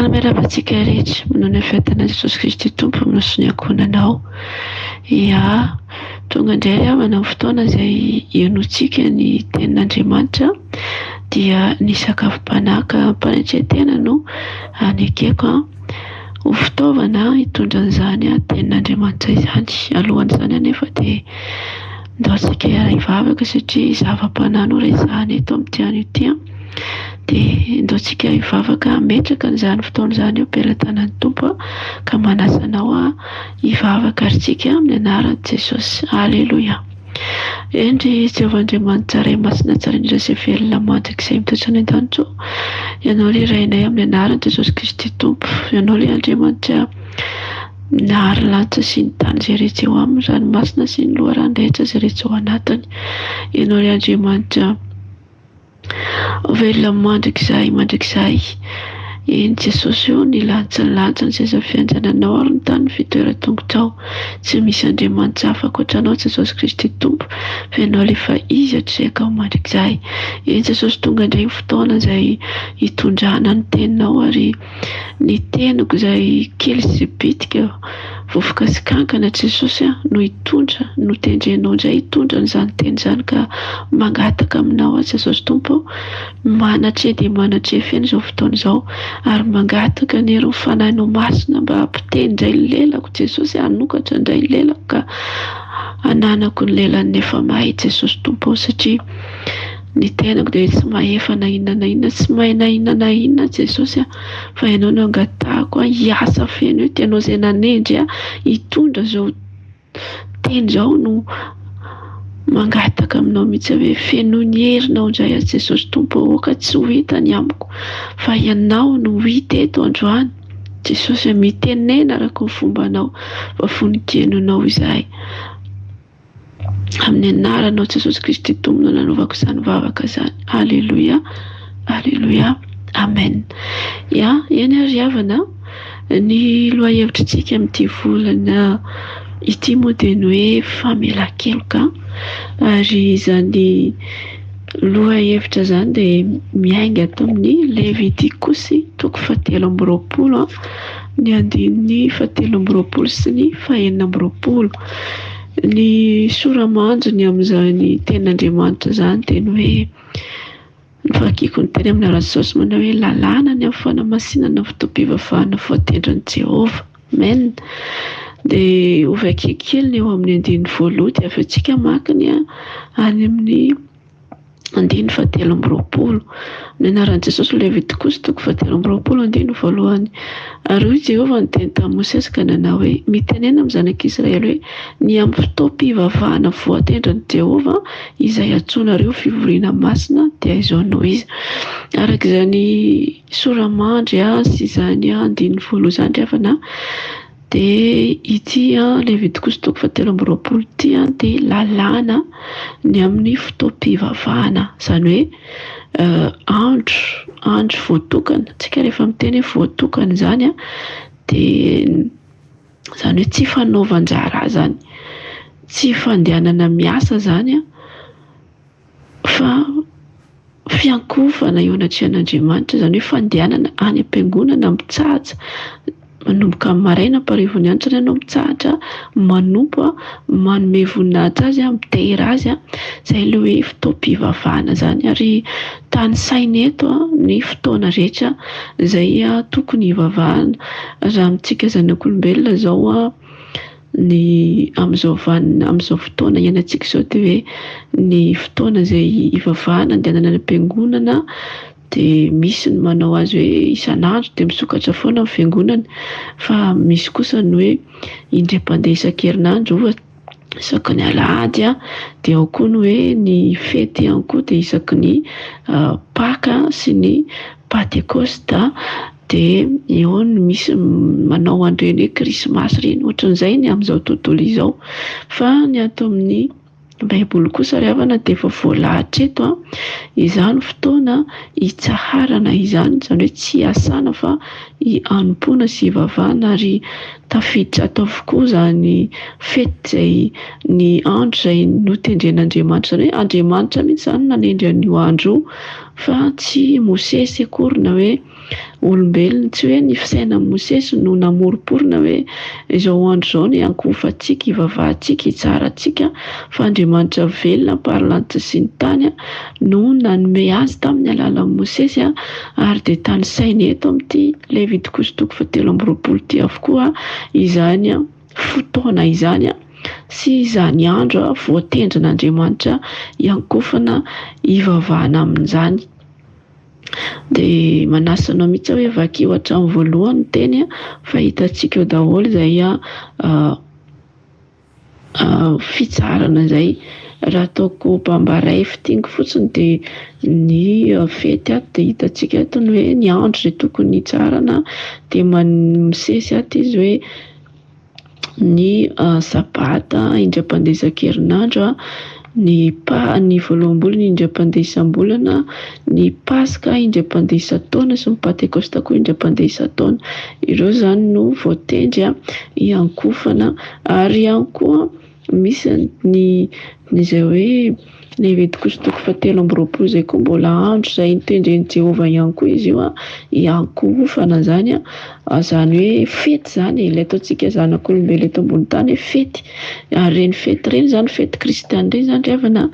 Miarabantsika rehetra manao ny fetana Jesosy Kristy Tompo minosy ny ankonanao. Ia, tonga indray ry havana amin'ny fotoana izay hiainotsika ny tenin'Andriamanitra dia ny sakafom-panaka mpanetsetena no ekeko ho fitaovana hitondran'izany tenin'Andriamanitra izany. Alohan'izany anefa dia ndao antsika hivavaka satria zava-panahy no resahana eto amin'ity anio ity dia ndao antsika hivavaka metraka n'izany fotoana izany eo am-pelantanan'ny Tompo ka manasa anao hivavaka ary tsika amin'ny anaran'i Jesosy. Aleloia. Endry Jehovah-Andriamanitra ray masina tsara indrindra sy velona mandrakizay mitoetra any an-danitro, ianao ilay rainay amin'ny anaran'i Jesosy Kristy Tompo, ianao ilay Andriamanitra nahary lanitra sy ny tany izay rehetra eo aminy, ranomasina sy ny loharano rehetra izay rehetra ao anatiny. Ianao ilay Andriamanitra velona mandrakizay. Eny Jesosy io ny lanitra ny seza fianjananao ary ny tany fitoeran-tongotrao. Tsy misy Andriamanitra hafa ankoatranao Jesosy Kristy Tompo, fa ianao efa izy hatrizay mandrakizay. Eny Jesosy, tonga indray fotoana izay hitondrana ny teninao ary ny teniko izay kely sy bitika vovoka sy kankana Jesosy no hitondra, no tendrenao indray hitondra n'izany teny izany ka mangataka aminao Jesosy Tompo, manatre dia manatre feno izao fotoana izao ary mangataka ny hery fanahinao masina mba hampiteny indray ny lelako Jesosy, hanokatra indray ny lelako ka ananako ny lelan'ny efa mahay Jesosy Tompo, satria ny tenako dia tsy mahefa na inona, tsy mahay na inona Jesosy fa ianao no angatahako hiasa feno eto, ianao izay nanendry hitondra izao teny izao no mangataka aminao mihitsy hoe feno ny herinao indray Jesosy Tompo, oka tsy ho hita ny amiko fa ianao no hita eto androany Jesosy, mitenena araka ny fombanao, fa voninkenonao izahay. Amin'ny anaranao Jesosy Kristy Tompo no nanaovako izany vavaka izany. Aleloia, aleloia, amen. Ia, eny ary havana ny lohahevitrintsika amin'ity volana ity moa dia ny hoe famelan-keloka, ary izany lohahevitra izany dia miainga ato amin'ny Levitikosy 7:20, ny andininy 7:20 sy ny 9:20. Ny sora-manjony amin'izany tenin'Andriamanitra izany dia ny hoe, ny fakiko ny teny amin'ny ara-Jesosy manao hoe lalàna ny amin'ny fanamasinana fotoam-pivavahana voatendran'i Jehovah. Amen. Dia ovy kely eo amin'ny andininy 1 dia afa-tsika makiny any amin'ny andininy 7:20. Ny anaran'i Jesosy Levitikosy 7:20 andininy 1. Ary hoy Jehovah niteny tamin'i Mosesy ka nanao hoe, mitenena amin'ny zanak'Israely hoe, ny amin'ny fotoam-pivavahana voatendran'i Jehovah izay antsoinareo fivoriana masina dia izaonao izy. Araka izany sora-mandry sy izany andininy 1 izany havana, dia ity Levitikosy 7:20 ity dia lalàna ny amin'ny fotoam-pivavahana, izany hoe andro voatokana. Tsika rehefa miteny hoe voatokana izany dia izany hoe tsy fanaovan-jara zany, tsy fandehanana miasa zany fa fiankofana eo anatrehana izany hoe fandehanana any am-piangonana mitsahaja manomboka amin'ny maraina am-parivony any, tsy ianao mitsahatra manompo manome voninahitra azy mitery azy, izay ilay hoe fotoam-pivavahana zany. Ary tany saina eto ny fotoana rehetra izay tokony hivavahana. Raha amintsika zanak'olombelona izao ny amin'izao fotoana iainantsika izao dia hoe ny fotoana izay hivavahana, andehanana any am-piangonana, dia misy ny manao azy hoe isan'andro dia misokatra foana amin'ny fiangonana, fa misy kosa ny hoe indray-pandeha isan-kerinandro, isaky ny alahady, dia ao koa ny hoe ny fety ihany koa dia isaky ny Pâques sy ny Pentecôste, dia eo ny misy manao andreny hoe krismasy ireny, ohatran'izay ny amin'izao tontolo izao. Fa ny ato amin'ny Baiboly kosa ry havana dia efa voalahatra eto izany fotoana hitsaharana izany, izany hoe tsy hiasana fa hanompoana sy hivavahana, ary tafiditra ato avokoa izany fety izay ny andro izay notendren'Andriamanitra, izany hoe Andriamanitra mihitsy izany nanendry an'io andro fa tsy Mosesy akory na hoe olombelona, tsy hoe ny fisaina Mosesy no namoroporona hoe izao andro izao ny ankofantsika, ivavahantsika, hitsaratsika, fa Andriamanitra velona Mpaharantsy sy ny tany no nanome azy tamin'ny alalan'i Mosesy ary dia tany sainy eto amin'ity Levitikos 7:20 ity avokoa izany fotoana izany sy izany andro voatendrin'Andriamanitra iankofana ivavahana amin'izany. Dia manasanao mihitsy hoe vaky hatramin'ny voalohany teny fa hitantsika eo daholo izay fitsarana izay. Raha ataoko mpambaray fitingy fotsiny dia ny fety dia hitantsika eto ny hoe ny andro izay tokony hitsarana dia misesy ato izy hoe ny sabata indram-pandesa-kerinandro, ny voalohambolana indram-pandesa-bolana, ny Pasika indram-pandesa-taona sy ny Pentekosta koa indram-pandesa-taona. Ireo izany no voatendry iankofana ary ihany koa misy ny izay hoe Levitikos 7:20 izay koa mbola andro izay nitendren'i Jehovah ihany koa izy io iankofana izany izany hoe fety izany ilay ataontsika zanak'olombelona eto ambony tany hoe fety. Ary ireny fety ireny izany, fety kristiana ireny izany revana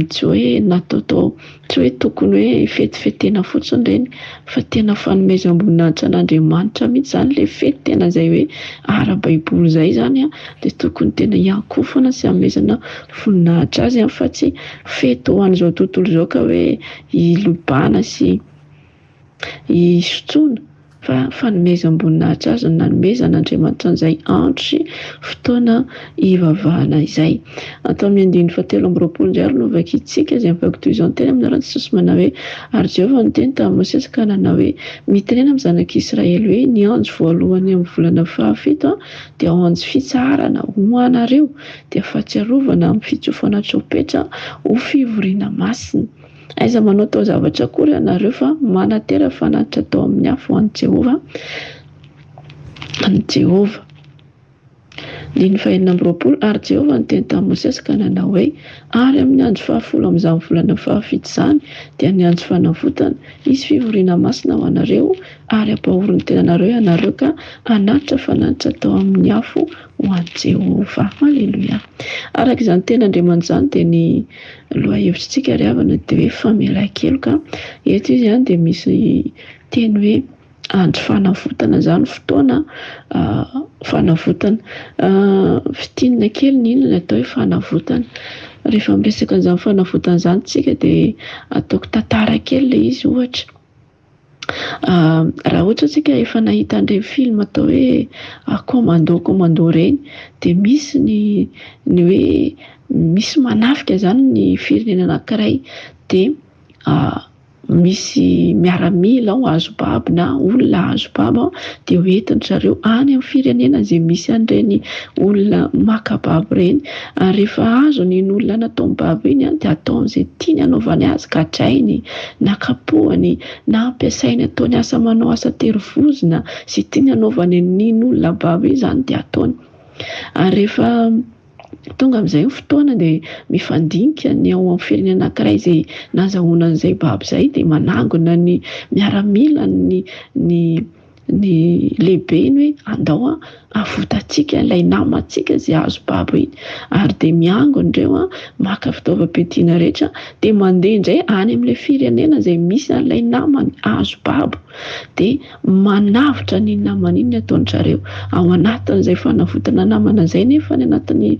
tsy hoe natao tsy hoe tokony hoe fetifetena fotsiny ireny fa tena fanomezam-boninahitra an'Andriamanitra mihitsy izany ilay fety tena izay hoe ara-baiboly izay izany dia tokony tena iankofana sy hanomezana voninahitra azy fa tsy fety ho an'izao tontolo izao ka hoe hilobana sy hisotroana, fa fanomezam-boninahitra azy nanomezan'Andriamanitra izay andro sy fotoana hivavahana izay. Atao amin'ny 7:20 ary no vakintsika izay mivaky izao teny amin'ny ratsy manao hoe ary Jehovah niteny tamin'i Mosesy ka nanao hoe mitenena amin'ny zanak'Israely hoe ny andro voalohany amin'ny volana fahafito dia andro fitsarana ho anareo, dia fahatsiarovana amin'ny fitsofana trompetra ho fivoriana masina. Aiza manao tao zavatra akory ianareo fa manatera fanatitra tao amin'ny afo an'i Jehovah. Ny 20 ary Jehovah niteny tamin'i Mosesy ka nanao hoe ary amin'ny andro 10 amin'izany volana fahafito izany dia ny andro fanavotana izy fivoriana masina ho anareo ary ampahoriny tenanareo ianareo ka hanatitra fanatitra tao amin'ny afo ho an'i Jehovah. Haleloia. Araka izany ten'Andriamanitra izany dia ny lohahevitrintsika ry havana dia hoe famelan-keloka. Eto izy dia misy teny hoe andro fanavotana izany, fotoana fanavotana. Fitinana kely ny inona atao hoe fanavotana. Rehefa miresaka an'izany fanavotana izany tsika dia ataoko tantara kely ilay izy ohatra. Raha ohatra tsika efa nahita an'ireny film atao hoe commando ireny dia misy ny hoe misy manafika izany ny firenena anankiray dia misy miaramila hazo babo na olona hazo babo dia hoentin zareo any amin'ny firenena izay misy an'ireny olona maka-babo ireny. Ary rehefa azo ny olona natao babo iny dia atao amin'izay tiany hanaovany azy, gadrainy na kapohany na ampiasainy ataony asa manao asa terovozona sy tiany hanaovany an'iny olona babo iny izany dia ataony. Ary rehefa tonga amin'izay fotoana dia mifandinika ny ao amin'ny firenena anankiray izay nahazoana an'izay babo izay dia manangona ny miaramila ny lehibe ny hoe andao avotantsika ilay namantsika izay azo babo iny. Ary dia miangona ireo maka fitaovam-piadiana rehetra dia mandeha indray any amin'ilay firenena izay misy an'ilay namany azo babo dia manavitra ny namany iny ataony zareo ao anatin'izay fanavotana namana izay. Nefa ny anatin'ny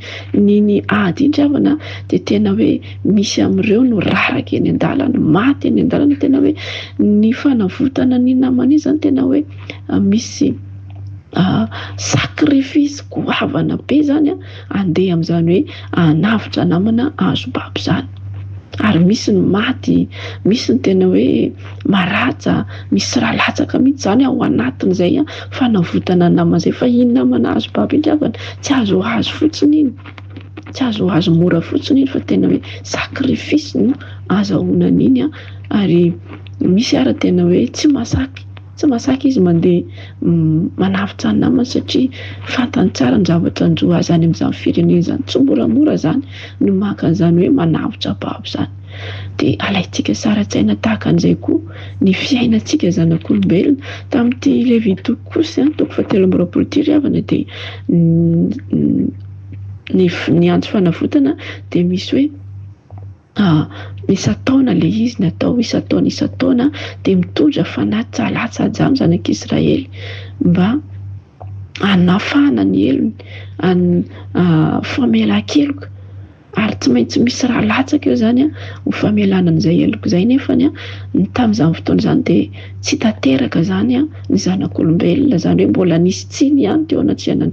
ady iny havana dia tena hoe misy amin'ireo no raraka eny an-dalana, maty eny an-dalana. Tena hoe ny fanavotana ny namany iny izany tena hoe misy sakrifisy goavana be izany andeha amin'izany hoe hanavitra namana azo babo izany. Ary misy ny maty, misy ny tena hoe maratsa, misy raha latsaka mihitsy izany ao anatin'izay fanavotana namana izay. Fa iny namana azo babo iny havana tsy azo fotsiny iny, tsy azo mora fotsiny iny fa tena hoe sakrifisy no azahoanany iny. Ary misy ara tena hoe tsy masaky izy mandeha manavitra ny namany satria fantany tsara ny zavatra androa azy any amin'izany firenena izany. Tsy moramora izany no maka an'izany hoe manavitra babo izany. dia alaitsika sara-tsaina tahaka an'izay koa ny fiainantsika zanak'olombelona. Tamin'ity Levitoko kosa toko 7:20 ry havana dia ny antso fanavotana dia misy hoe isa-taona le izy natao isa-taona dia mitondra fanahy tsalatsa-jamo zanak'Israely mba hanafahana ny elony famelan-keloka, ary tsy maintsy misy raha latsaka eo zany ho famelana an'izay eloko izay. Nefany tamin'izany fotoana izany dia tsy tanteraka zany ny zanak'olombelona, zany hoe mbola nisy tsiny ihany teo anatrehana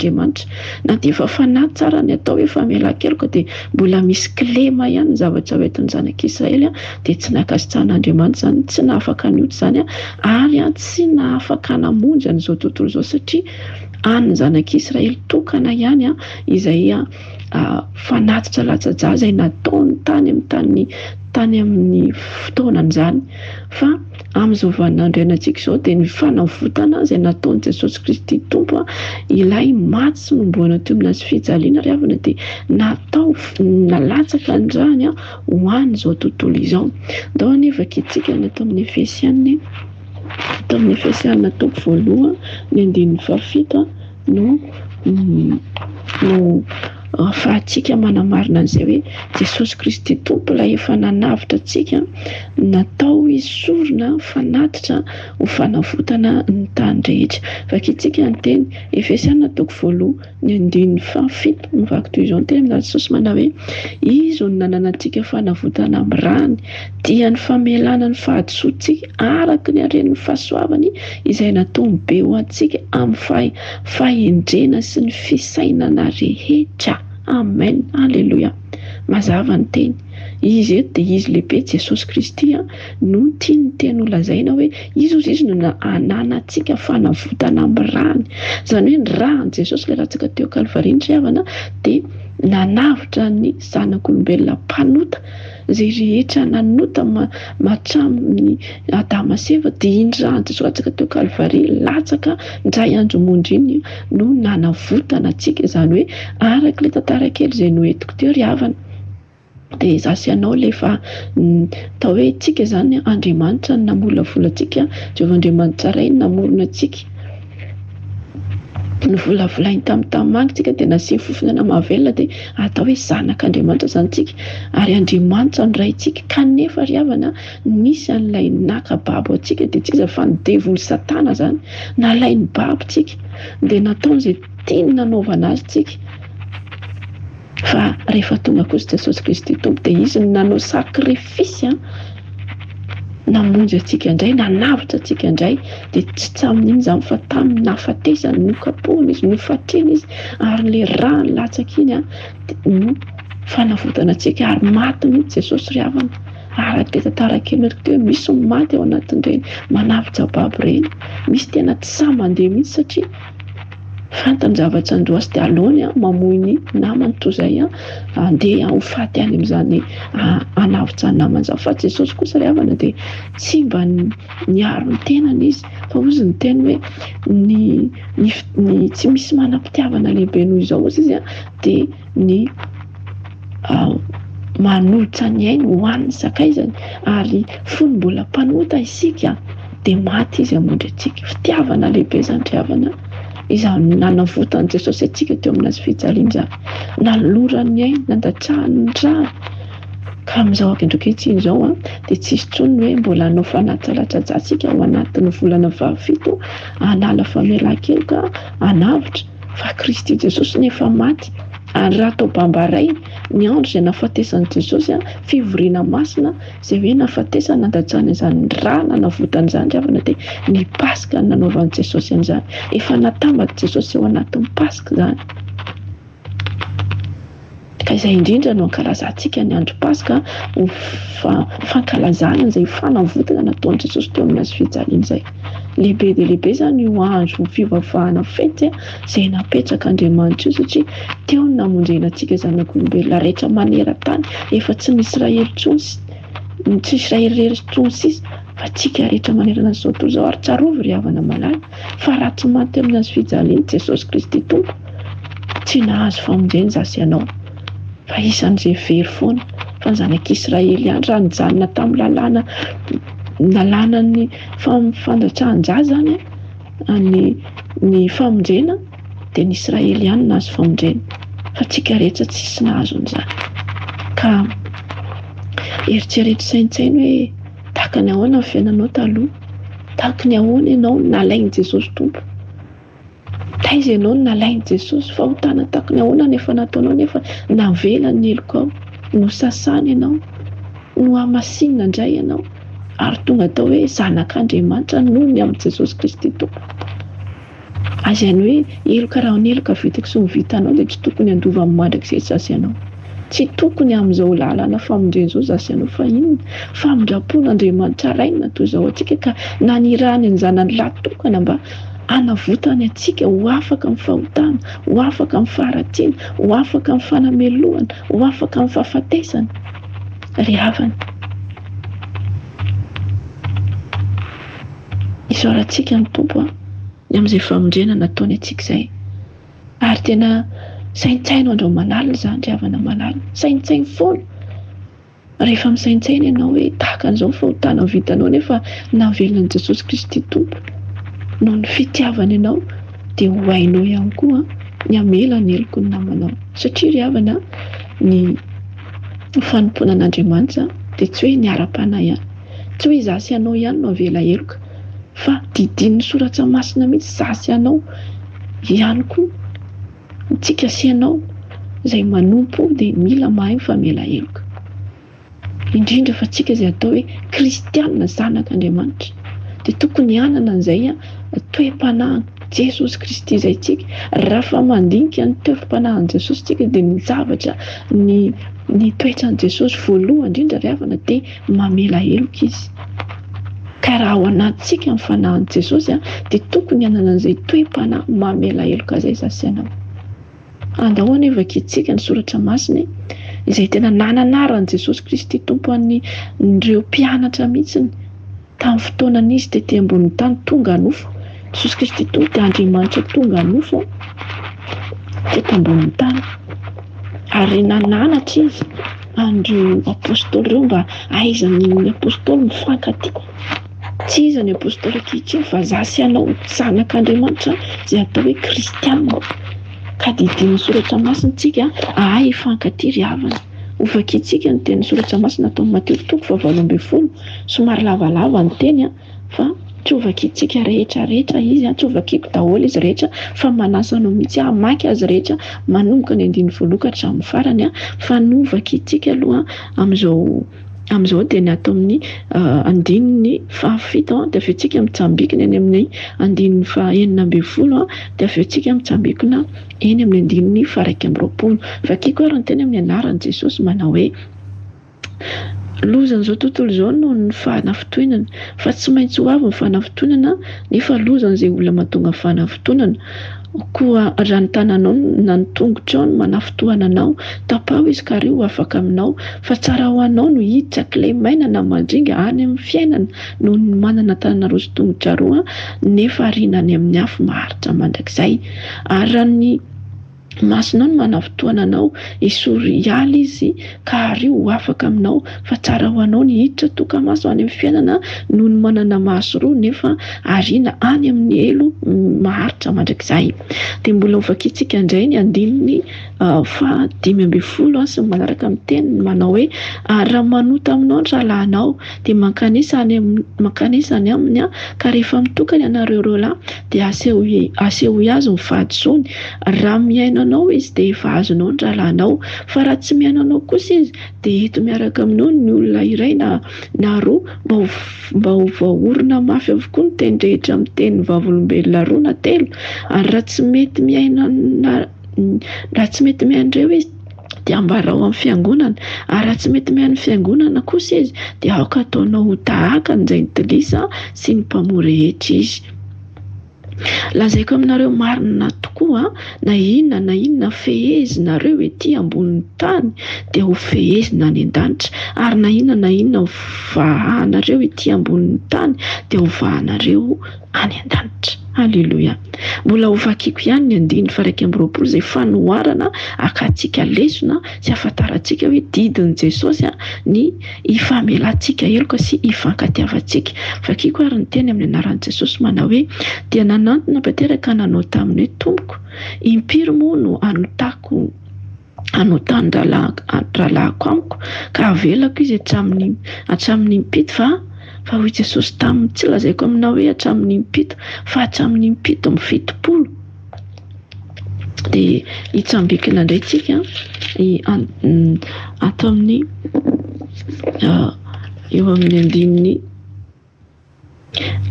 na dia efa fanahy tsara ny atao hoe famelan-keloka dia mbola misy kilema ihany ny zavatra hoentin'ny zanak'Israely dia tsy nakasitrahan'Andriamanitra zany, tsy nahafaka nioty zany ary tsy nahafaka namonjy an'izao tontolo izao, satria any zanak'Israely tokana ihany izay fanatitra latsa-dra izay nataony tany amin'ny fotoanan'izany. Fa amin'izao vaninandro iainantsika izao dia ny fanavotana izay nataon'i Jesosy Kristy Tompo ilay maty sy nomboana teo amin'ny fijaliana ry havana dia natao nalatsaka an'izany ho an'izao tontolo izao. Ndao anefa ankehitrika natao amin'ny Efesianina toko 1 ny 7 no ahafahantsika manamarina an'izay hoe Jesosy Kristy Tompo ilay efa nanavitra antsika, natao isorona fanatitra ho fanavotana ny tany rehetra. Vakintsika ny teny Efesianina toko 1 ny 7 mivaky toy izao ny teny amin'izany Jesosy manao hoe izy no nanana antsika fanavotana amin'ny rany dia ny famelana ny fahadisoantsika araka ny haren'ny fahasoavany izay nataony be ho antsika amin'ny fahendrena sy ny fisainana rehetra. Amen, alleluia. Mazava ny teny izy eto dia izy lehibe Jesosy Kristy no tiany teny ho lazaina hoe izy no ananantsika fanavotana amin'ny rany. Izany hoe ny rany Jesosy ilay ratsaka teo Kalvariny ry havana dia nanavitra ny zanak'olombelona mpanota, izay rehetra nanota matramin'ny Adama sy Eva dia iny rany Jesosy ratsaka teo Kalvariny latsaka ndray andro monja iny no nanavotana antsika. Izany hoe araka ilay tantara kely izay noentiko teo ry havana dia zasy ianao lefa tao hoe tsika zany Andriamanitra namolavola antsika, Jehovahandriamanitra iray namorona antsika, novolavolainy tamin'ny tsika dia nasiany fofona mahavelona dia atao hoe zanak'Andriamanitra zany tsika, ary Andriamanitra no raintsika. Kanefa ry havana nisy an'ilay nakababo antsika dia tsy iza fa ny devoly Satana zany nalainy babo tsika dia nataon'izay tiany nanaovana azy tsika. Fa rehefa tonga kosa Jesosy Kristy Tompo dia izy no nanao sakrifisy namonjy antsika indray, nanavitra antsika indray, dia tsy tamin'iny izany fa tamin'ny nahafatesany nokapohana izy, nofatrena izy, ary ilay rany latsaka iny no fanavotana antsika. Ary maty mihitsy Jesosy ry havana, araka ilay tantara kely teo misy maty ao anatin'ireny manavitra babo ireny, misy tena tsy sahy mandeha mihitsy satria fantany zavatra androasy dia aleony mamoy ny namany toy izay andeha ho faty any amin'izany hanavitra ny namany izany. Fa Jesosy kosa ry havana dia tsy mba niaro ny tenany izy, fa ozy ny teny hoe ny tsy misy manam-pitiavana lehibe noho izao ozy izy dia ny manolotra ny ainy ho an'ny sakaizany, ary fony mbola mpanota isika dia maty izy hamonjy antsika. Fitiavana lehibe izany ry havana izany nanavotany Jesosy antsika teo amin'ny fijaliana izany, nalorany ainy, nandatrahany ny rany. Ka amin'izao ankehitriny izao dia tsy misy intsony hoe mbola hanao fanaty-latsa-dratsika ao anatin'ny volana 17 hanala famelan-keloka hanavitra, fa Kristy Jesosy nefa maty. Ary raha atao bambaray ny andro izay nahafatesan'i Jesosy fivoriana masina izay hoe nahafatesana nandatrahany izany raha nanavotany izany ry havana dia ny Paska no nanaovan'i Jesosy an'izany. Efa natambatra Jesosy ao anatin'ny Paska izany. Ka izay indrindra no ankalazantsika ny andro Paska ho fankalazana izay fanavotana nataon'i Jesosy teo amin'ny fijaliana izay. Lehibe dia lehibe izany io andro fivavahana fety izay napetrak'Andriamanitra io, satria teo no namonjena antsika zanak'olombelona rehetra maneran-tany, efa tsy misy Israely intsony sisa fa antsika rehetra manerana izao tontolo izao. Ary tsarovy ry havana malala fa raha tsy maty amin'ny fijaliana Jesosy Kristy Tompo tsy nahazo famonjena zasy ianao, fa isan'izay very foana. fa ny zanak'Israely ihany raha nijanona tamin'ny lalàna ny fandatrahan-jahy zany ny famonjena dia ny Israely ihany nahazo famonjena, fa tsika rehetra tsisy nahazo an'izany. Ka eritrereto saintsainy hoe tahaka ny ahoana ny fiainanao taloha, tahaka ny ahoana ianao nalainy Jesosy tompo, taiza ianao nalainy Jesosy, fahotana tahaka ny ahoana nefa nataonao, nefa navelany ny eloko ao, no sasany ianao, no hamasinina indray ianao, ary tonga tao hoe zanak'Andriamanitra noho ny amin'ny Jesosy Kristy tompo. Azy any hoe eloka raha ny eloka vitako sy ny vitanao dia tsy tokony handova amin'ny mandrakizay zasy ianao, tsy tokony amin'izao lalàna famonjena izao zasy ianao, fa inona famindrapon'Andriamanitra raina toy izao atsika, ka nanirahany ny zanany latokana mba hanavotany atsika ho afaka amin'ny fahotana, ho afaka amin'ny faharatsiana, ho afaka amin'ny fanamelohana, ho afaka amin'ny fahafatesana. Ry havana, isaorantsika ny tompo ny amin'izay famonjena nataony atsika izay, ary tena saintsaino andreo manalina izany, ry havana manalina, saintsainy foana. Rehefa misaintsaina ianao hoe tahaka an'izao fahotana vitanao nefa navelona Jesosy Kristy tompo noho ny fitiavana ianao, dia ho hainao ihany koa ny hamela ny eloko ny namanao, satria ry havana ny fanompoana an'Andriamanitra dia tsy hoe ny ara-panahy ihany, tsy hoe zasy ianao ihany no havela eloka, fa didin'ny soratra masina mihitsy zasy ianao ihany koa, tsika sy ianao izay manompo dia mila mahay mifamela eloka, indrindra fa tsika izay atao hoe kristianina zanak'Andriamanitra dia tokony hanana an'izay toe-panahy Jesosy Kristy izay tsika. Raha fa mandinika ny toe-panahy Jesosy tsika dia ny zavatra ny toetran'i Jesosy voalohany indrindra ry havana dia mamela eloka izy. Ka raha ao anatintsika ny fanahin'i Jesosy dia tokony hanana an'izay toe-panahy mamela eloka izay zasy ianao. Andahoana evakiantsika ny soratra masina izay tena nananaran'i Jesosy Kristy tompo an'ireo mpianatra mihitsiny tamin'ny fotoanany izy tetỳ ambonin'ny tany tonga hanofo. Jesosy Kristy tompo dia Andriamanitra tonga hanofo teto ambonin'ny tany, ary nananatra izy andreo apôstôly ireo mba ahaizan'ny apôstôly mifankatia. Tsy iza ny apôstôly ankehitriny fa zasy ianao zanak'Andriamanitra izay atao hoe kristianina. Ka didin'ny soratra masina tsika ahay hifankatia ry havana. Ovakiantsika ny teny soratra masina atao Mateo 7:20, somary lavalava ny teny fa tsy ovakiantsika rehetra izy, tsy ovakiako daholo izy rehetra, fa manasa anao mihitsy hamaky azy rehetra manomboka ny 1 ka hatramin'ny farany, fa novakiantsika aloha amin'izao dia ny atao amin'ny 7 dia avetsika mitsambikina eny amin'ny 9:40 dia avetsika mitsambikina eny amin'ny 1:20. Vakiako ary ny teny amin'ny anaran'i Jesosy manao hoe lozan'izao tontolo izao no ny fanafitoanana, fa tsy maintsy ho avy ny fanafitoanana, nefa lozan'izay olona mahatonga fanafitoanana. Koa raha ny tananao na ny tongotra ao no manafitoana anao, tapaho izy ka reo afaka aminao, fa tsara ho anao no hiditra kilay maina na mandringa any amin'ny fiainana noho ny manana tanana roa sy tongotra roa nefa ariana any amin'ny afo maharitra mandrakizay. Ary raha ny masonao no manafitoana anao, esory hiala izy ka ary ho afaka aminao, fa tsara ho anao ny hiditra tokamaso any amin'ny fiainana noho ny manana maso roa nefa ariana any amin'ny elo maharitra mandrakizay. Dia mbola hovakiantsika indray ny 5:10 sy manaraka amin'ny teny manao hoe raha manota aminao ny rahalahinao dia mankanesa any aminy, ka rehefa mitokany ianareo roalahy dia aseho azy ny vady-soany. Raha miaina anao izy dia efa azonao ny rahalahinao, fa raha tsy miaina anao kosa izy dia eto miaraka aminao ny olona iray na roa mba ho vahaorona mafy avokoa ny teny rehetra amin'ny teny vavolombelona roa na telo. Ary raha tsy mety miaina ireo izy dia ambarao amin'ny fiangonana, ary raha tsy mety miaina fiangonana kosa izy dia aoka ataonao ho tahaka an'izay nitolisa sy ny mpamory rehetra izy. Lazaiko aminareo marina tokoa na inona fehezina ety ambonin'ny tany dia ho fehezina any an-danitra, ary na inona vahanareo ety ambonin'ny tany dia ho vahanareo any an-danitra. Aleloia. Mbola hovakiako ihany ny 9:20 izay fanoharana akatsika lesona sy ahafantarantsika hoe didin' Jesosy ny ifamelantsika heloka sy ifankatiavantsika. Vakiako ary ny teny amin'ny anaran'i Jesosy manao hoe dia nanantona Petera nanao taminy hoe tompoko, impiry moa no anotany dralahako amiko ka avelako izy hatramin'ny impito fa hoy Jesosy taminy tsy lazaiko aminao hoe hatramin'ny impito fa hatramin'ny 70. Dia hitsambikina indray tsika ato amin'ny eo amin'ny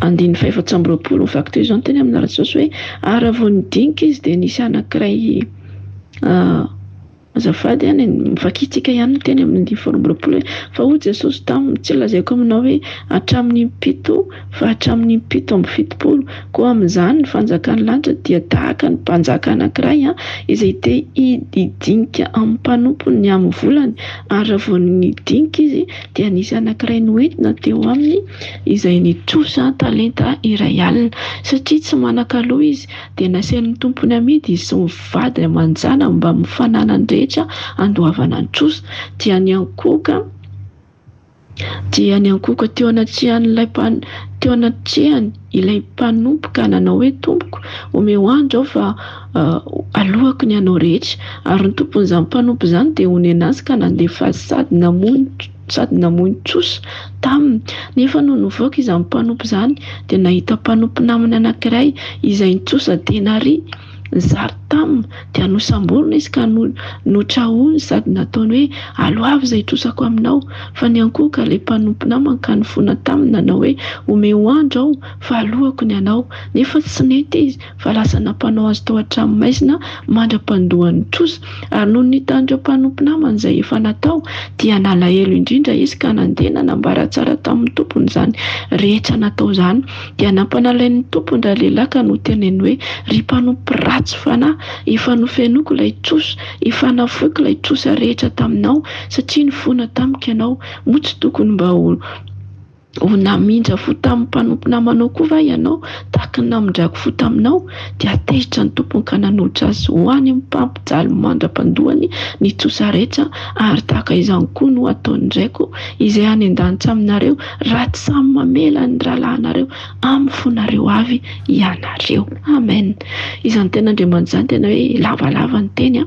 9:20 mivaky teo izao ny teny amin'ny Jesosy hoe ary vao nidinika izy dia nisy anankiray azafady any mivakitsika ihany teny amin'ny 9:20 fa hoy Jesosy taminy tsy lazaiko aminao hoe hatramin'ny 7 fa hatramin'ny 70. Koa amin'izany ny fanjakan'ny lanitra dia tahaka ny mpanjaka anankiray izay te hidinika amin'ny mpanompony ny amin'ny volany, ary vao nidinika izy dia nisy anankiray noentina teo aminy izay nitrosa talenta iray alina, satria tsy manan-kaloha izy dia nasain'ny tompony amidy izy sy mivady amanjana mba mifanana ny rehetra andoavana ny trosa. Dia ny ankoka teo anatrehany ilay mpanompoka nanao hoe tompoko, omeo andro aho fa alohako ny anao rehetra. Ary ny tompon'izany mpanompo izany dia honena azy ka nandefa azy sady namoy ny trosa taminy. Nefa no nivoaka izany mpanompo izany dia nahita mpanompo namany anankiray izay ny trosa denari zary taminy, dia nosamborina izy ka notrahony sady nataony hoe aloavy izay trosako aminao. Fa ny ankoka ilay mpanompo namany ka nifona taminy nanao hoe omeo andro aho fa alohako ny anao. Nefa tsy nety izy fa lasa nampanao azy tao an-trano maizina mandra-pandohan'ny trosa. Ary noho nitan'ireo mpanompo namany izay efa natao dia nalahelo indrindra izy ka nandeha nanambara tsara tamin'ny tompony izany rehetra natao izany. Dia nampanalain'ny tompony raha lehilahy ka noteneny hoe ry mpanompo ratsy fanahy, efa nofenoko ilay trosa, efa nafoiko ilay trosa rehetra taminao satria nifona tamiko ianao. Moa tsy tokony mba ho namindra fo tamin'ny mpanompo namanao koa va ianao tahaka ny namindrako fo taminao? Dia atezitra ny tompony ka nanolotra azy ho any amin'ny mpampijaly mandra-pandohany ny trosa rehetra. Ary tahaka izany koa no ataony draiko izay any an-danitra aminareo raha tsy samy mamela ny rahalahinareo amin'ny fonareo avy ianareo. Amen. Izany tena Andriamanitra izany tena hoe lavalava ny teny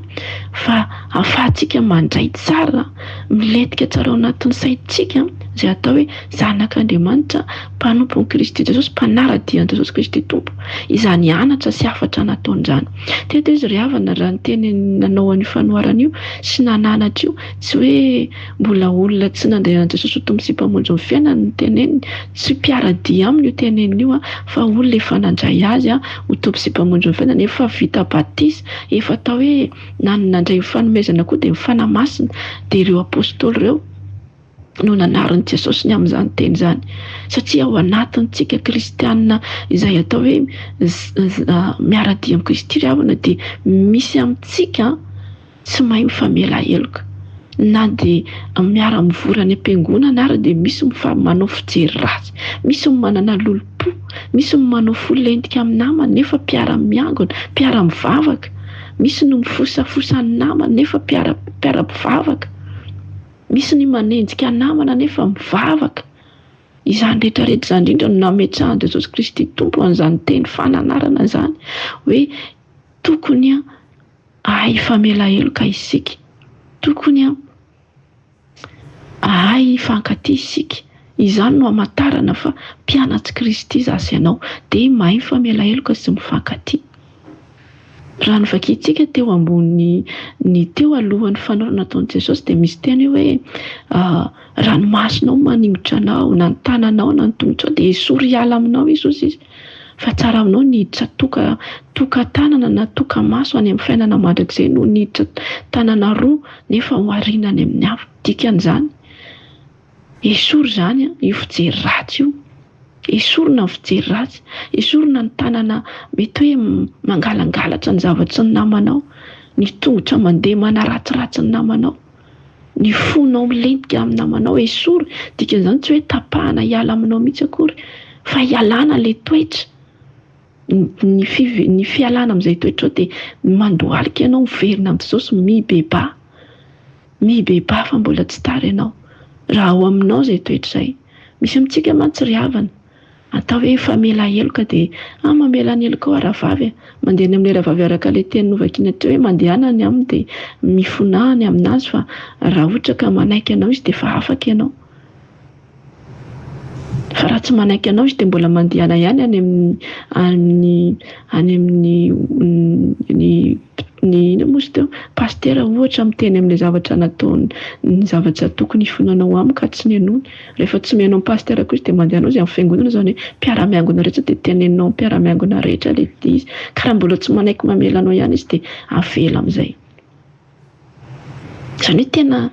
fa ahafahantsika mandray tsara, miletika tsara ao anatin'ny saintsika izay atao hoe zanak'Andriamanitra, mpanompon'i Kristy Jesosy, mpanaradian'i Jesosy Kristy tompo. Izany anatra sy afatra nataon'izany. Teto izy ry havana raha ny teny nanao an'io fanoharana io sy nananatra io, tsy hoe mbola olona tsy nandehan'i Jesosy ho tompo sy mpamonjy ny fiainany ny teneniny, tsy mpiaradia aminy io teneniny io fa olona efa nandray azy ho tompo sy mpamonjy ny fiainany, efa vita batisa, efa atao hoe nandray fanomezana koa dia mifanamasina. Dia ireo apôstôly ireo no nanarin'i Jesosy ny amin'izany teny izany, satria ao anatintsika kristianina izay atao hoe miaradia amin'ny Kristy ry havana dia misy amintsika tsy mahay mifamela heloka, na dia miara-mivory any am-piangonana ary dia misy manao fijery ratsy, misy manana lolo-po, misy manao folentika amin'ny namany nefa mpiara-miangona, mpiara-mivavaka, misy no mifosafosa ny namany nefa mpiara-mivavaka, misy ny manenjika namana nefa mivavaka. Izany rehetrarehetra izany indrindra no nametrahan'i Jesosy Kristy tompo an'izany teny fananarana izany hoe tokony ahay famela heloka isika, tokony ahay fankatia isika. Izany no hamantarana fa mpianatsy Kristy zasy ianao dia mahay famela heloka sy mifankatia. Raha nivakitsika teo ambony ny teo alohan'ny fanaovana nataon'i Jesosy dia misy teny hoe ranomasina maningitra anao, na ny tananao na ny tongotrao dia esory hiala aminao izy. Fa tsara aminao niditra toka tanana na toka maso any amin'ny fiainana mandrakizay no niditra tanana roa nefa ho arinany amin'ny hafa. Dikan'izany esory izany io fijery ratsy io, esorina ny fijery ratsy, esorina ny tanana mety hoe mangalangalatra ny zavatry ny namanao, ny tongotra mandeha manaratsiratsy ny namanao, ny fonao milentika amin'ny namanao esory. Dikan'izany tsy hoe tapahana hiala aminao mihitsy akory fa hialana ilay toetra ny fialana amin'izay toetra ao dia mandohalika ianao miverina amin'ny Jesosy, mibeba fa mbola tsy tara ianao raha ao aminao izay toetra izay. Misy amintsika mantsy ry havana atao hoe famela heloka dia mamela ny heloka ao aravavy mandeha any amin'ny aravavy araka ilay teny novakiana teo hoe mandehanany aminy dia mifonahany aminazy, fa raha ohatra ka manaiky ianao izy dia efa afaka ianao. Fa raha tsy manaiky ianao izy dia mbola mandehana ihany any amin'ny ino moa izy teo, pastera ohatra miteny amin'ilay zavatra nataony, ny zavatra tokony hifonanao aminy ka tsy nenony. Rehefa tsy menao pastera koa izy dia mandehanao izy amin'ny fiangonana izany hoe mpiara-miangona rehetra dia tenenao mpiara-miangona rehetra ilay izy. Ka raha mbola tsy manaiky mamela anao ihany izy dia avela amin'izay. Izany hoe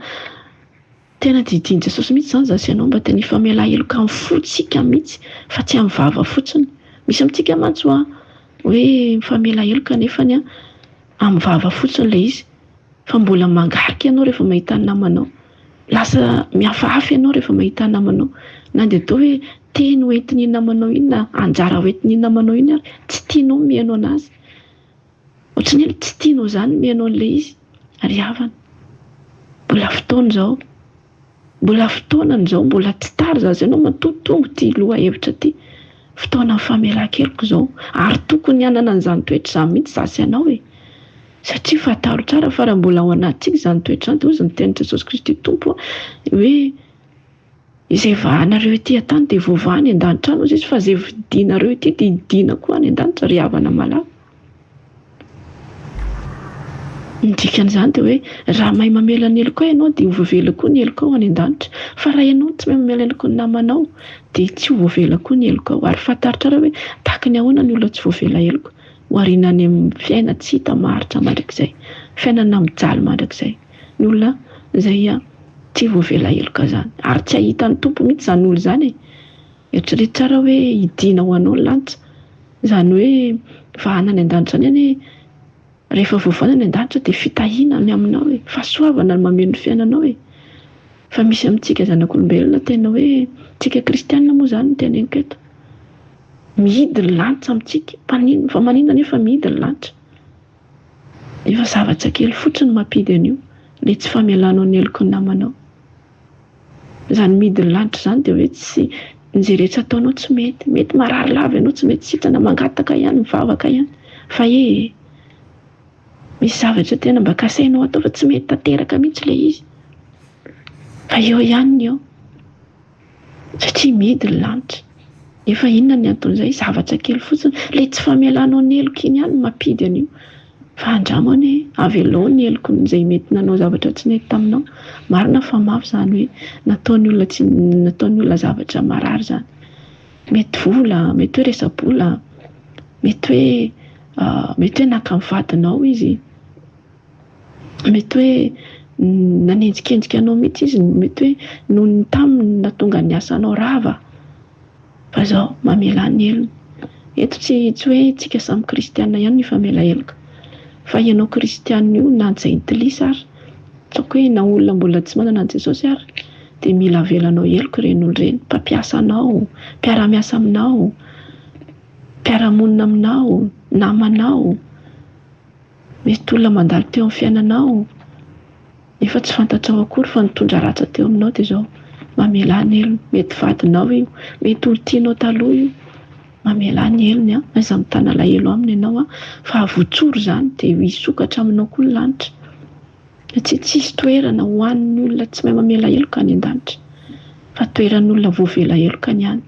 tena didin Jesosy mihitsy izany zasy ianao mba tena ifamela heloka amin'ny fotsika mihitsy fa tsy amin'ny vava fotsiny. Misy amintsika mantsy hoe mifamela heloka nefany amin'ny vava fotsiny ilay izy, fa mbola mangarika ianao rehefa mahita namanao, lasa mihafahafa ianao rehefa mahita namanao, na dia atao hoe teny hoentin'ny namanao iny na anjara hoentin'ny namanao iny ary tsy tianao mihaino anazy, ohatrany hoe tsy tianao izany mihaino an'ilay izy. Ry havana, mbola fotoanan'izao, mbola tsy tara zaza ianao matotongo ty loha hevitra ty, fotoana famelan-keloka izao, ary tokony hanana an'izany toetra izany mihitsy zasy ianao e. Satria fataro tsara fa raha mbola ao anatintsika izany toetra izany dia hoy ny tenin Jesosy Kristy Tompo hoe izay vahanareo ety an-tany dia voavaha any an-danitra any izy, fa izay vidinareo ety dia hidiana koa any an-danitra. Ry havana malala, ny dikan'izany dia hoe raha mahay mamela ny heloka ianao dia voavela koa ny heloka ao any an-danitra, fa raha ianao tsy mahay mamela heloka ny namanao dia tsy voavela koa ny heloka ao. Ary fataro tsara hoe tahaka ny ahoana ny olona tsy voavela heloka ho ariana any amin'ny fiaina tsy hita maharitra mandrakizay, fiainana mijaly mandrakizay, ny olona izay tsy voavela heloka izany ary tsy ahita ny tompo mihitsy izany olona izany. Eritrereto tsara hoe hidiana ho anao ny lanitra, izany hoe vahana any an-danitra any hoe rehefa voavana any an-danitra dia fitahiana ny aminao e, fahasoavana ny mameno ny fiainanao e. Fa misy amintsika zanak'olombelona tena hoe tsika kristianina moa izany no teneniko eto, mihidy ny lanitra amintsika, fa maninona nefa mihidy ny lanitra? Efa zavatra kely fotsiny mampidy an'io, ilay tsy famelanao ny heloka ny namanao. Izany mihidy ny lanitra izany dia hoe tsy izay rehetra ataonao tsy mety marary lava ianao, tsy mety sitrana mangataka ihany, mivavaka ihany, fa misy zavatra tena mba kasainao atao fa tsy mety tanteraka mihitsy ilay izy, fa eo ihany eo satria mihidy ny lanitra. Efa inona ny anton'izay? Zavatra kely fotsiny, ilay tsy famelanao ny heloka iny ihany mampidy an'io. Fa andramany avelao ny heloka izay mety nanao zavatra tsy nety taminao. Marina fa mafy izany hoe nataony olona zavatra marary izany. Mety vola, mety hoe resa-bola, mety hoe naka amin'ny vadinao izy, mety hoe nanenjikenjika anao mihitsy izy, mety hoe noho ny taminy nahatonga ny asanao rava. Fa izao mamela ny helony. Eto tsy hoe tsika samy kristianina ihany ny famela heloka, fa ianao kristianina io na antsay tilisa ary, tsako hoe na olona mbola tsy manana an'i Jesosy ary dia mila avelanao heloka ireny olona ireny, mpampiasanao, mpiara-miasa aminao, mpiara-monina aminao, namanao, mety olona mandalo teo amin'ny fiainanao nefa tsy fantatrao akory fa nitondra ratra teo aminao dia izao mamela ny helony. Mety vadinao io, mety olo tianao taloha io, mamela ny helony aiza mitana lahelo aminy ianao fa avotsoro izany dia hisokatra aminao koa ny lanitra. Satria tsisy toerana ho an'ny olona tsy mahay mamela heloka any an-danitra, fa toeran'ny olona voavela heloka ny any.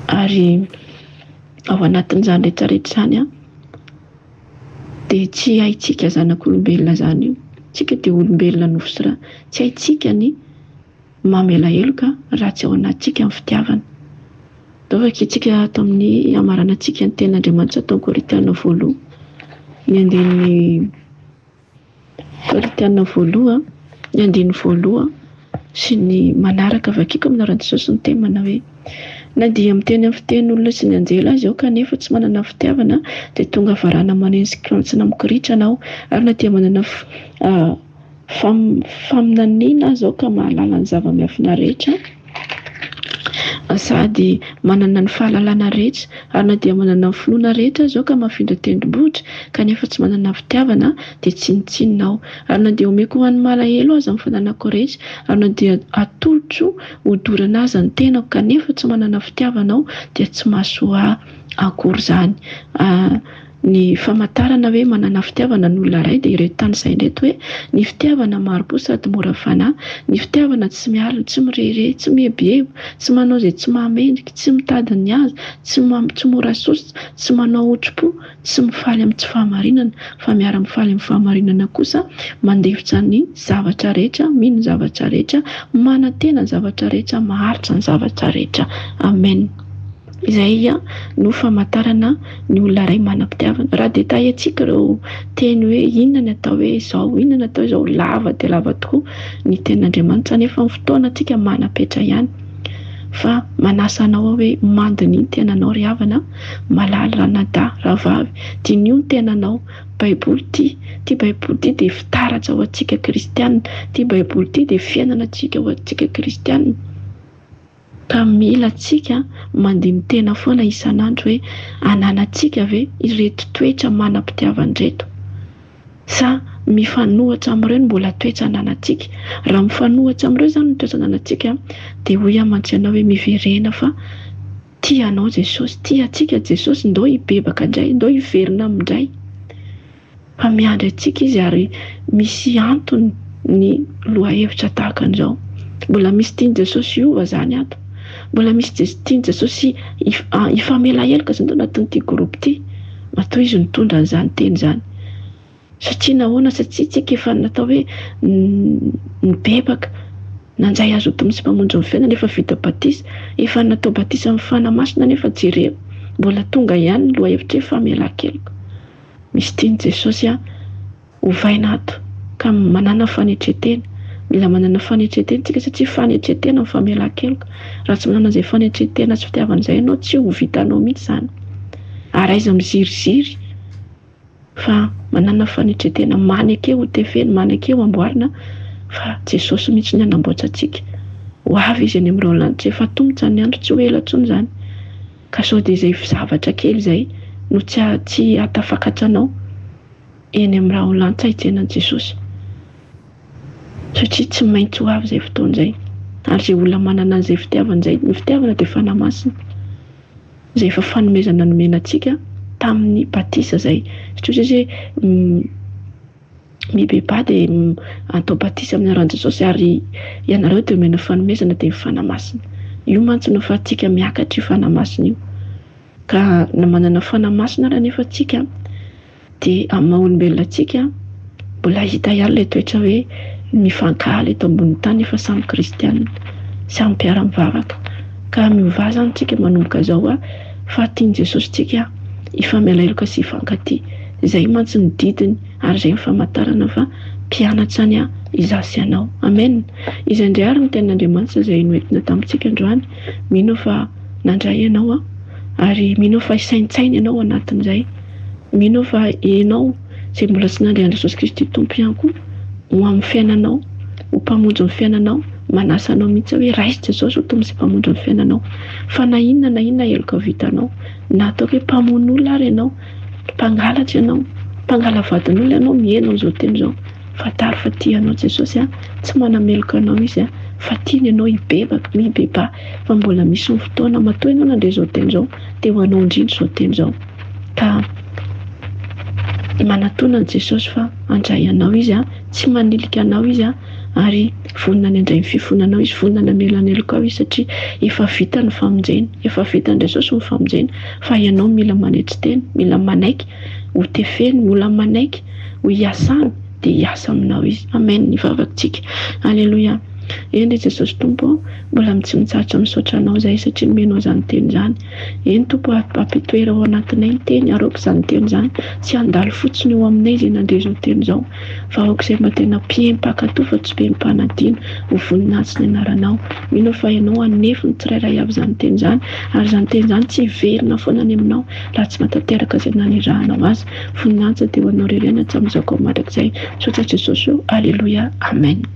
Ary ao anatin'izany rehetrarehetra izany dia tsy haintsika zanak'olombelona izany io, tsika dia olombelona nofosy, tsy haintsika ny mamela heloka raha tsy ao anatintsika amin'ny fitiavana. Ataovaka itsika ato amin'ny amarana antsika ny tenin'Andriamanitra atao Korinthiana 1, ny andininy Korinthiana 1, ny andininy 1 sy ny manaraka vakiko amin'ny anaran'i Jesosy ny temana hoe na dia miteny amin'ny fitenin'olona sy ny anjela azy aho kanefa tsy manana fitiavana dia tonga varana maneno sy kirontsina mikoritrana aho, ary na dia manana faminaniana azy aho ka mahalala ny zava-miafina rehetra sady manana ny fahalalana rehetra ary na dia manana ny finoana rehetra zao ka mafindra tendrombohitra kanefa tsy manana fitiavana dia tsinitsinonao ary na dia omeko ho an'ny malahelo aza amin'ny fananako rehetra ary na dia atolotro hodorana aza ny tenako kanefa tsy manana fitiavanao dia tsy mahasoa akory zany. Ny famantarana hoe manana fitiavana ny olona iray dia ireto tany izay ndraiky hoe ny fitiavana maro-po sady mora fanahy, ny fitiavana tsy mialina, tsy mirehireh, tsy miebihebo, tsy manao izay tsy mahamendrika, tsy mitady ny azy, tsy mora sosa, tsy manao otro-po, tsy mifaly amin'ny tsy fahamarinana fa miara-mifaly amin'ny fahamarinana kosa, mandefitra ny zavatra rehetra, mino ny zavatra rehetra, manantena ny zavatra rehetra, maharitra ny zavatra rehetra. Amen. Izay no famantarana ny olona iray manam-pitiavana. Raha dia tahiantsika ireo teny hoe inona ny atao hoe izao, inona ny atao hoe izao, lava dia lava tokoa ny tenin'Andriamanitra nefa ny fotoana antsika manapetra ihany. Fa manasa anao hoe mandiny ny tenanao ry havana, malaly ranadà rahavavy, dinio ny tenanao. Baiboly ty baiboly ty dia fitaratra ho antsika kristianina, ty baiboly ty dia fiainana antsika ho antsika kristianina. Ka mila antsika mandiny tena foana isan'andro hoe ananantsika ve ireto toetra manam-pitiavana reto, sa mifanohitra amin'ireo mbola toetra ananantsika. Raha mifanohitra amin'ireo izany ny toetra ananantsika dia hoy aman-tsanao hoe miverena fa tianao Jesosy, tia antsika Jesosy, ndao hibebaka indray, ndao hiverina amindray. Fa miandry antsika izy ary misy antony ny loha-hevitra tahaka an'izao. Mbola misy tiany Jesosy hiova zany ato. Mbola misy tiany Jesosy hifamela helika izany anatin'ity groupe ity. Matoa izy nitondra an'izany teny izany. Satria nahoana, satria tsika efa natao hoe nibebaka, nanjay azo toy misy mpamonjy ny fiainana efa vita batisa, efa natao batisa amin'ny fanamasina nefa jereo. Mbola tonga ihany ny loha-hevitra hoe famela-kelika. Misy tiany Jesosy hovaina ato ka manana fanetretena. Mila manana fanetretena tsika satria fanetretena ny famela-keloka. Raha tsy manana izay fanetretena sy fitiavana izay ianao tsy ho vitanao mihitsy izany. Ary aiza miziriziry fa manana fanetretena, maneky ho tefeny, maneky ho amboarina fa Jesosy mihitsy ny anamboatra antsika. Ho avy izy any amin'ireo lanitra, efa tongotra ny andro, tsy ho ela intsony izany. Ka sao dia izay zavatra kely izay no tsy atafakatranao eny amin'ireo lanitra hijenan Jesosy. Satria tsy maintsy ho avy izay fotoana izay. Ary izay olona manana an'izay fitiavana izay, ny fitiavana dia fanamasina izay efa fanomezana nomenantsika tamin'ny batisa izay. Satria izy mibeba dia atao batisa amin'ny anaran'i Jesosy ary ianareo dia omena fanomezana dia fanamasina. Io mantsy no fa tsika miakatra io fanamasina io. Ka na manana fanamasina raha nefa tsika dia amin'ny maha-olombelona tsika mbola hita ihany ilay toetra hoe mifankaly eto ambony tany efa samy kristianina, samy mpiara-mivavaka. Ka miova zany tsika manomboka izao fa tiany Jesosy tsika hifamela heloka sy hifankatia. Izay mantsy ny didiny ary izay ny famantarana fa mpianatra any izasy ianao. Amen. Izay indray ary ny tenin'Andriamanitra izay noentina tamintsika androany. Mino fa nandray ianao ary mino fa isaintsaina ianao anatin'izay. Mino fa ianao izay mbola tsy nandray an'i Jesosy Kristy tompo ihany koa ho amin'ny fiainanao, ho mpamonjy ny fiainanao, manasa anao mihitsy hoe raisy Jesosy ho toy izay mpamonjy ny fiainanao. Fa na inona heloka vitanao, na ataoko hoe mpamono olona ary ianao, mpangalatra ianao, mpangala vadin'olona ianao, mihaino an'izao teny izao, fantaro fa tianao Jesosy tsy manameloka anao izy fa tiany ianao hibebaka, mibeba. Fa mbola misy ny fotoana matoa ianao nandray izao teny izao dia ho anao indrindra izao teny izao. Ka manatona Jesosy fa handray anao izy tsy manilika anao izy ary vonona ny andray ny fifonanao izy, vonona ny amelan'heloka ao izy satria efa vita ny famonjena, efa vita ny Jesosy ny famonjena. Fa ianao mila manetri-teny, mila manaiky ho tefeny, mila manaiky ho hiasana dia hiasa aminao izy. Amen. Ny vavakantsika. Aleloia. Eny Jesosy Tompo, mbola mitsimitsaritra misaotra anao izay satria nomenao izany teny izany. Eny Tompo, ampitoera ao anatinay ny teny, aroako izany teny izany, tsy handalo fotsiny eo aminay izay nandray izao teny izao. Fa aoka izay mba tena mpihem-pakatoa fa tsy mpihem-panadino ho voninahitsy ny anaranao. Mino fa ianao anefiny tsirairay avy izany teny izany, ary izany teny izany tsy hiverina foana any aminao raha tsy matateraka izay nanirahanao azy. Voninahitsy dia ho anao rerena hatramin'izao mandrakizay. Misaotra Jesosy io. Aleloia. Amen.